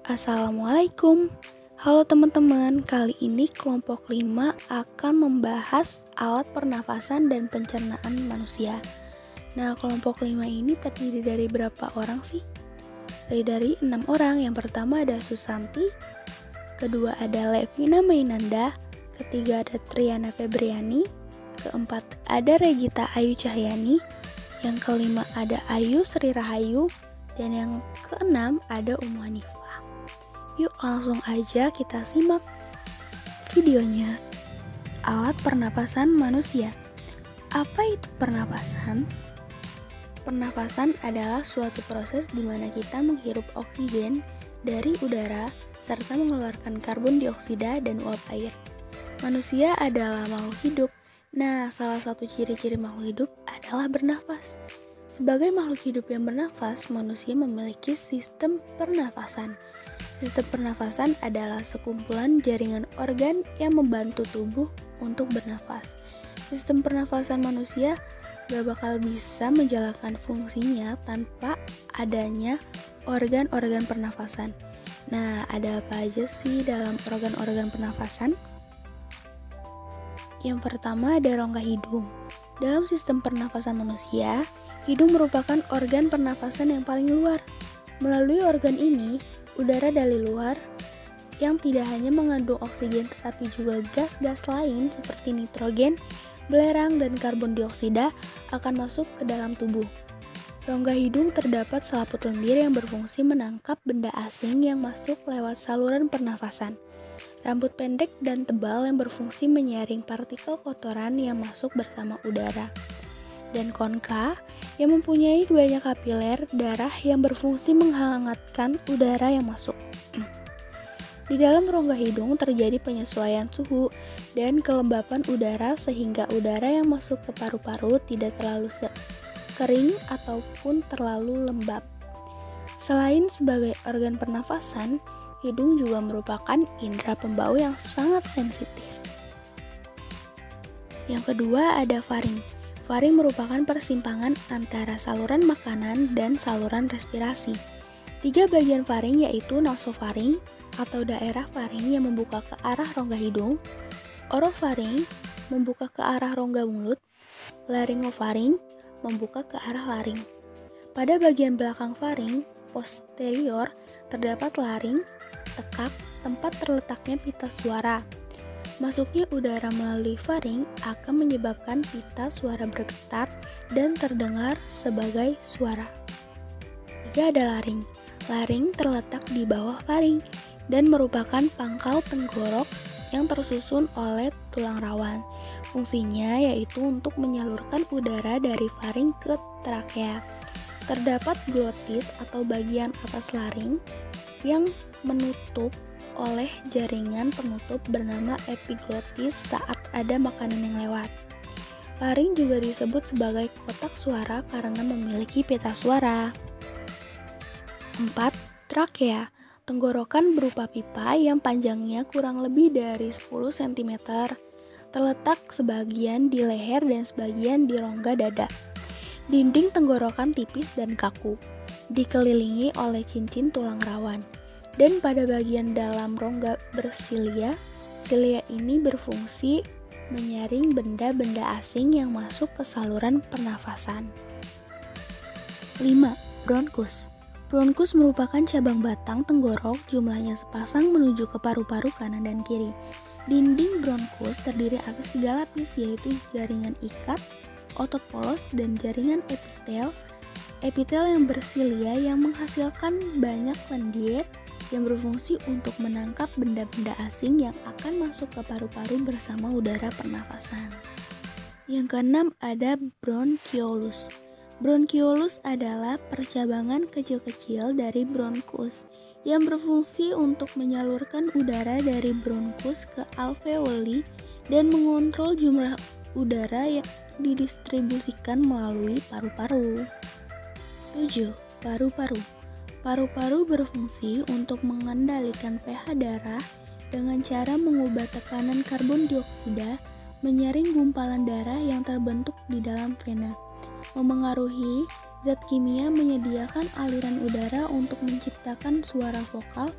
Assalamualaikum. Halo teman-teman, kali ini kelompok 5 akan membahas alat pernafasan dan pencernaan manusia. Nah, kelompok 5 ini terdiri dari berapa orang sih? Dari 6 orang. Yang pertama ada Susanti, kedua ada Levina Mainanda, ketiga ada Triana Febriani, keempat ada Regita Ayu Cahyani, yang kelima ada Ayu Sri Rahayu, dan yang keenam ada Umu Hanifah. Yuk langsung aja kita simak videonya. Alat pernapasan manusia. Apa itu pernapasan? Pernapasan adalah suatu proses di mana kita menghirup oksigen dari udara serta mengeluarkan karbon dioksida dan uap air. Manusia adalah makhluk hidup. Nah, salah satu ciri-ciri makhluk hidup adalah bernafas. Sebagai makhluk hidup yang bernafas, manusia memiliki sistem pernafasan. Sistem pernafasan adalah sekumpulan jaringan organ yang membantu tubuh untuk bernafas. Sistem pernafasan manusia gak bakal bisa menjalankan fungsinya tanpa adanya organ-organ pernafasan. Nah, ada apa aja sih dalam organ-organ pernafasan? Yang pertama ada rongga hidung. Dalam sistem pernafasan manusia, hidung merupakan organ pernafasan yang paling luar. Melalui organ ini, udara dari luar yang tidak hanya mengandung oksigen tetapi juga gas-gas lain seperti nitrogen, belerang, dan karbon dioksida akan masuk ke dalam tubuh. Rongga hidung terdapat selaput lendir yang berfungsi menangkap benda asing yang masuk lewat saluran pernafasan. Rambut pendek dan tebal yang berfungsi menyaring partikel kotoran yang masuk bersama udara. Dan konka yang mempunyai banyak kapiler darah yang berfungsi menghangatkan udara yang masuk. Di dalam rongga hidung terjadi penyesuaian suhu dan kelembapan udara sehingga udara yang masuk ke paru-paru tidak terlalu kering ataupun terlalu lembab. Selain sebagai organ pernafasan, hidung juga merupakan indera pembau yang sangat sensitif. Yang kedua ada faring. Faring merupakan persimpangan antara saluran makanan dan saluran respirasi. 3 bagian faring yaitu nasofaring atau daerah faring yang membuka ke arah rongga hidung, orofaring membuka ke arah rongga mulut, laryngofaring membuka ke arah laring. Pada bagian belakang faring, posterior, terdapat laring, tekak, tempat terletaknya pita suara. Masuknya udara melalui faring akan menyebabkan pita suara bergetar dan terdengar sebagai suara. 3 ada laring. Laring terletak di bawah faring dan merupakan pangkal tenggorok yang tersusun oleh tulang rawan. Fungsinya yaitu untuk menyalurkan udara dari faring ke trakea. Terdapat glotis atau bagian atas laring yang menutup oleh jaringan penutup bernama epiglotis saat ada makanan yang lewat. Laring juga disebut sebagai kotak suara karena memiliki pita suara. 4. Trakea. Tenggorokan berupa pipa yang panjangnya kurang lebih dari 10 cm, terletak sebagian di leher dan sebagian di rongga dada. Dinding tenggorokan tipis dan kaku, dikelilingi oleh cincin tulang rawan. Dan pada bagian dalam rongga bersilia, silia ini berfungsi menyaring benda-benda asing yang masuk ke saluran pernafasan. 5. Bronkus. Bronkus merupakan cabang batang tenggorok, jumlahnya sepasang menuju ke paru-paru kanan dan kiri. Dinding bronkus terdiri atas 3 lapis yaitu jaringan ikat, otot polos, dan jaringan epitel. Epitel yang bersilia yang menghasilkan banyak lendir yang berfungsi untuk menangkap benda-benda asing yang akan masuk ke paru-paru bersama udara pernafasan. Yang keenam ada bronchiolus. Bronchiolus adalah percabangan kecil-kecil dari bronkus yang berfungsi untuk menyalurkan udara dari bronkus ke alveoli dan mengontrol jumlah udara yang didistribusikan melalui paru-paru. 7. Paru-paru. Paru-paru berfungsi untuk mengendalikan pH darah dengan cara mengubah tekanan karbon dioksida menyaring gumpalan darah yang terbentuk di dalam vena, memengaruhi Zat kimia menyediakan aliran udara untuk menciptakan suara vokal,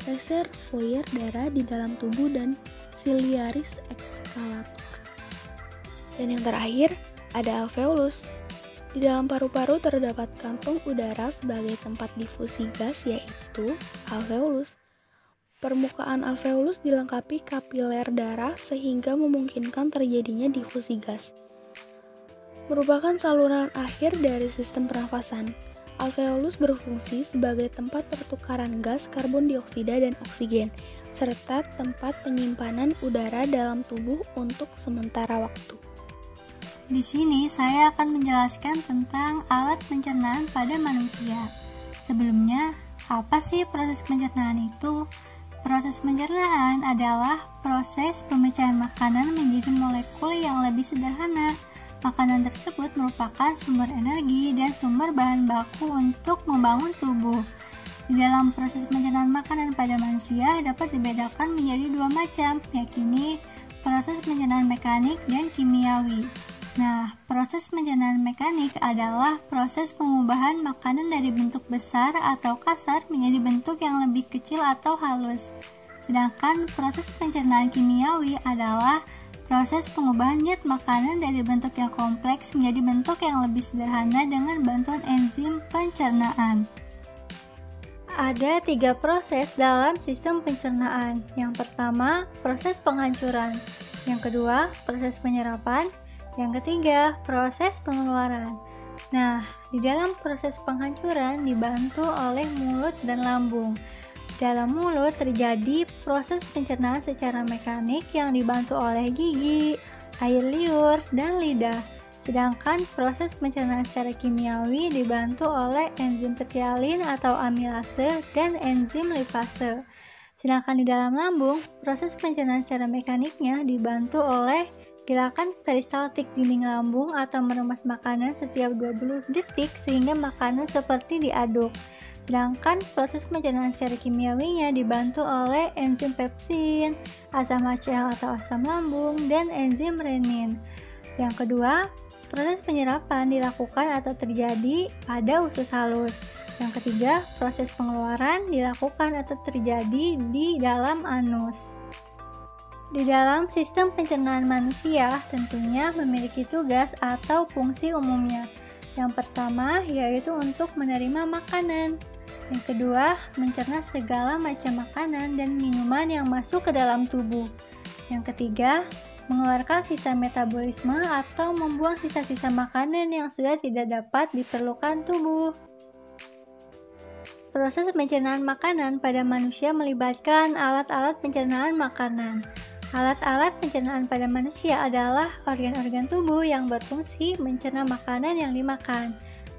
reservoir darah di dalam tubuh, dan ciliaris excavator. Dan yang terakhir, ada alveolus. Di dalam paru-paru terdapat kantung udara sebagai tempat difusi gas, yaitu alveolus. Permukaan alveolus dilengkapi kapiler darah sehingga memungkinkan terjadinya difusi gas. Merupakan saluran akhir dari sistem pernafasan. Alveolus berfungsi sebagai tempat pertukaran gas karbon dioksida dan oksigen, serta tempat penyimpanan udara dalam tubuh untuk sementara waktu. Di sini saya akan menjelaskan tentang alat pencernaan pada manusia. Sebelumnya, apa sih proses pencernaan itu? Proses pencernaan adalah proses pemecahan makanan menjadi molekul yang lebih sederhana. Makanan tersebut merupakan sumber energi dan sumber bahan baku untuk membangun tubuh. Di dalam proses pencernaan makanan pada manusia dapat dibedakan menjadi dua macam, yakni proses pencernaan mekanik dan kimiawi. Nah, proses pencernaan mekanik adalah proses pengubahan makanan dari bentuk besar atau kasar menjadi bentuk yang lebih kecil atau halus. Sedangkan proses pencernaan kimiawi adalah proses pengubahan zat makanan dari bentuk yang kompleks menjadi bentuk yang lebih sederhana dengan bantuan enzim pencernaan. Ada 3 proses dalam sistem pencernaan. Yang pertama, proses penghancuran. Yang kedua, proses penyerapan. Yang ketiga, proses pengeluaran. Nah, di dalam proses penghancuran dibantu oleh mulut dan lambung. Dalam mulut terjadi proses pencernaan secara mekanik yang dibantu oleh gigi, air liur, dan lidah. Sedangkan proses pencernaan secara kimiawi dibantu oleh enzim petialin atau amilase dan enzim lipase. Sedangkan di dalam lambung, proses pencernaan secara mekaniknya dibantu oleh gerakan peristaltik dinding lambung atau meremas makanan setiap 20 detik sehingga makanan seperti diaduk. Sedangkan proses pencernaan secara kimiawinya dibantu oleh enzim pepsin, asam HCl atau asam lambung, dan enzim renin. Yang kedua, proses penyerapan dilakukan atau terjadi pada usus halus. Yang ketiga, proses pengeluaran dilakukan atau terjadi di dalam anus. Di dalam sistem pencernaan manusia tentunya memiliki tugas atau fungsi umumnya. Yang pertama yaitu untuk menerima makanan. Yang kedua, mencerna segala macam makanan dan minuman yang masuk ke dalam tubuh. Yang ketiga, mengeluarkan sisa metabolisme atau membuang sisa-sisa makanan yang sudah tidak dapat diperlukan tubuh. Proses pencernaan makanan pada manusia melibatkan alat-alat pencernaan makanan. Alat-alat pencernaan pada manusia adalah organ-organ tubuh yang berfungsi mencerna makanan yang dimakan.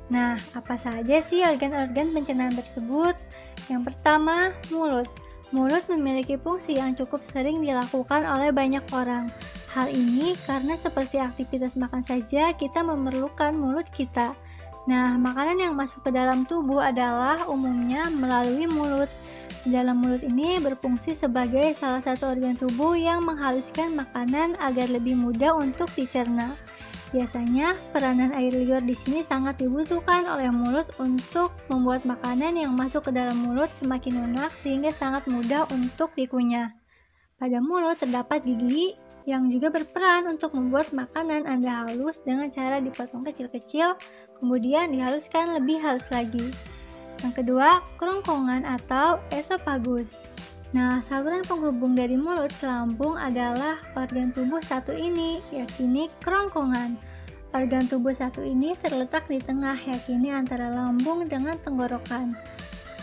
Nah, apa saja sih organ-organ pencernaan tersebut? Yang pertama, mulut. Mulut memiliki fungsi yang cukup sering dilakukan oleh banyak orang. Hal ini karena seperti aktivitas makan saja kita memerlukan mulut kita. Nah, makanan yang masuk ke dalam tubuh adalah umumnya melalui mulut. Di dalam mulut ini berfungsi sebagai salah satu organ tubuh yang menghaluskan makanan agar lebih mudah untuk dicerna. Biasanya, peranan air liur di sini sangat dibutuhkan oleh mulut untuk membuat makanan yang masuk ke dalam mulut semakin lunak sehingga sangat mudah untuk dikunyah. Pada mulut terdapat gigi yang juga berperan untuk membuat makanan Anda halus dengan cara dipotong kecil-kecil, kemudian dihaluskan lebih halus lagi. Yang kedua, kerongkongan atau esofagus. Nah, saluran penghubung dari mulut ke lambung adalah organ tubuh satu ini, yakni kerongkongan. Organ tubuh satu ini terletak di tengah, yakni antara lambung dengan tenggorokan.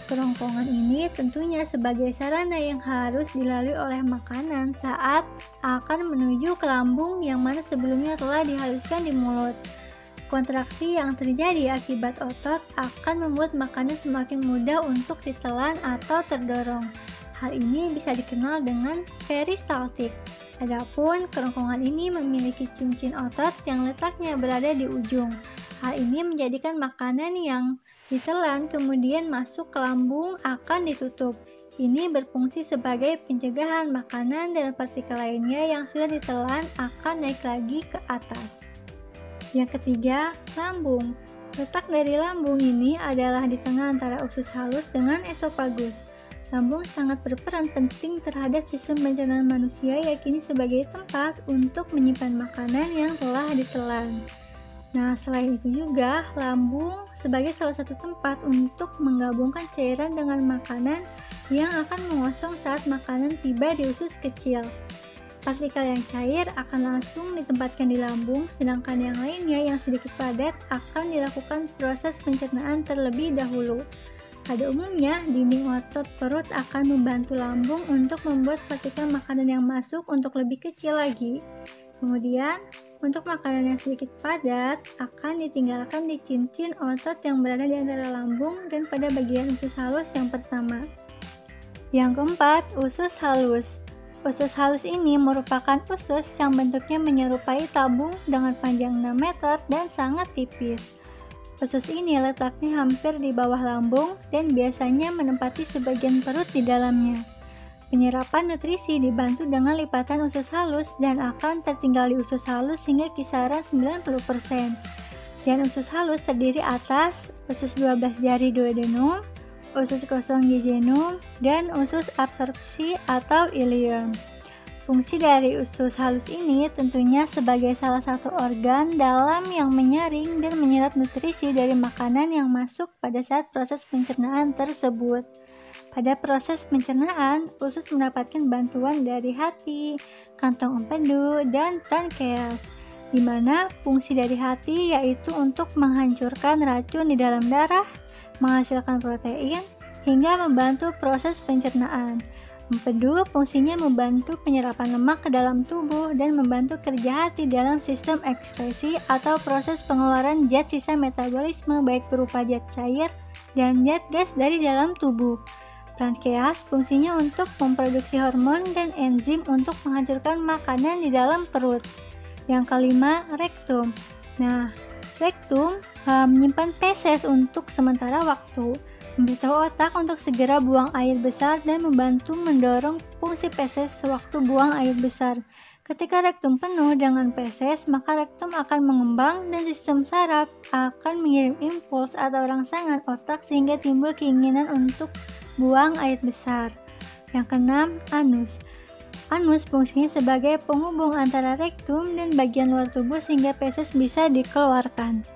Kerongkongan ini tentunya sebagai sarana yang harus dilalui oleh makanan saat akan menuju ke lambung yang mana sebelumnya telah dihaluskan di mulut. Kontraksi yang terjadi akibat otot akan membuat makanan semakin mudah untuk ditelan atau terdorong. Hal ini bisa dikenal dengan peristaltik. Adapun kerongkongan ini memiliki cincin otot yang letaknya berada di ujung. Hal ini menjadikan makanan yang ditelan kemudian masuk ke lambung akan ditutup. Ini berfungsi sebagai pencegahan makanan dan partikel lainnya yang sudah ditelan akan naik lagi ke atas. Yang ketiga, lambung. Letak dari lambung ini adalah di tengah antara usus halus dengan esofagus. Lambung sangat berperan penting terhadap sistem pencernaan manusia, yakini sebagai tempat untuk menyimpan makanan yang telah ditelan. Nah, selain itu juga, lambung sebagai salah satu tempat untuk menggabungkan cairan dengan makanan yang akan mengosong saat makanan tiba di usus kecil. Partikel yang cair akan langsung ditempatkan di lambung, sedangkan yang lainnya yang sedikit padat akan dilakukan proses pencernaan terlebih dahulu. Pada umumnya, dinding otot perut akan membantu lambung untuk membuat partikel makanan yang masuk untuk lebih kecil lagi. Kemudian, untuk makanan yang sedikit padat akan ditinggalkan di cincin otot yang berada di antara lambung dan pada bagian usus halus yang pertama. Yang keempat, usus halus. Usus halus ini merupakan usus yang bentuknya menyerupai tabung dengan panjang 6 meter dan sangat tipis. Usus ini letaknya hampir di bawah lambung dan biasanya menempati sebagian perut di dalamnya. Penyerapan nutrisi dibantu dengan lipatan usus halus dan akan tertinggal di usus halus hingga kisaran 90%. Dan usus halus terdiri atas usus 12 jari duodenum, usus kosong jejunum, dan usus absorpsi atau ileum. Fungsi dari usus halus ini tentunya sebagai salah satu organ dalam yang menyaring dan menyerap nutrisi dari makanan yang masuk pada saat proses pencernaan tersebut. Pada proses pencernaan, usus mendapatkan bantuan dari hati, kantong empedu, dan trankeas, di mana fungsi dari hati yaitu untuk menghancurkan racun di dalam darah, menghasilkan protein, hingga membantu proses pencernaan. Empedu fungsinya membantu penyerapan lemak ke dalam tubuh dan membantu kerja hati dalam sistem ekskresi atau proses pengeluaran zat sisa metabolisme baik berupa zat cair dan zat gas dari dalam tubuh. Trankeas fungsinya untuk memproduksi hormon dan enzim untuk menghancurkan makanan di dalam perut. Yang kelima, rektum. Nah, rektum menyimpan feses untuk sementara waktu, memberitahu otak untuk segera buang air besar dan membantu mendorong fungsi feses sewaktu buang air besar. Ketika rektum penuh dengan feses, maka rektum akan mengembang dan sistem saraf akan mengirim impuls atau rangsangan otak sehingga timbul keinginan untuk buang air besar. Yang keenam, anus. Anus fungsinya sebagai penghubung antara rektum dan bagian luar tubuh sehingga feses bisa dikeluarkan.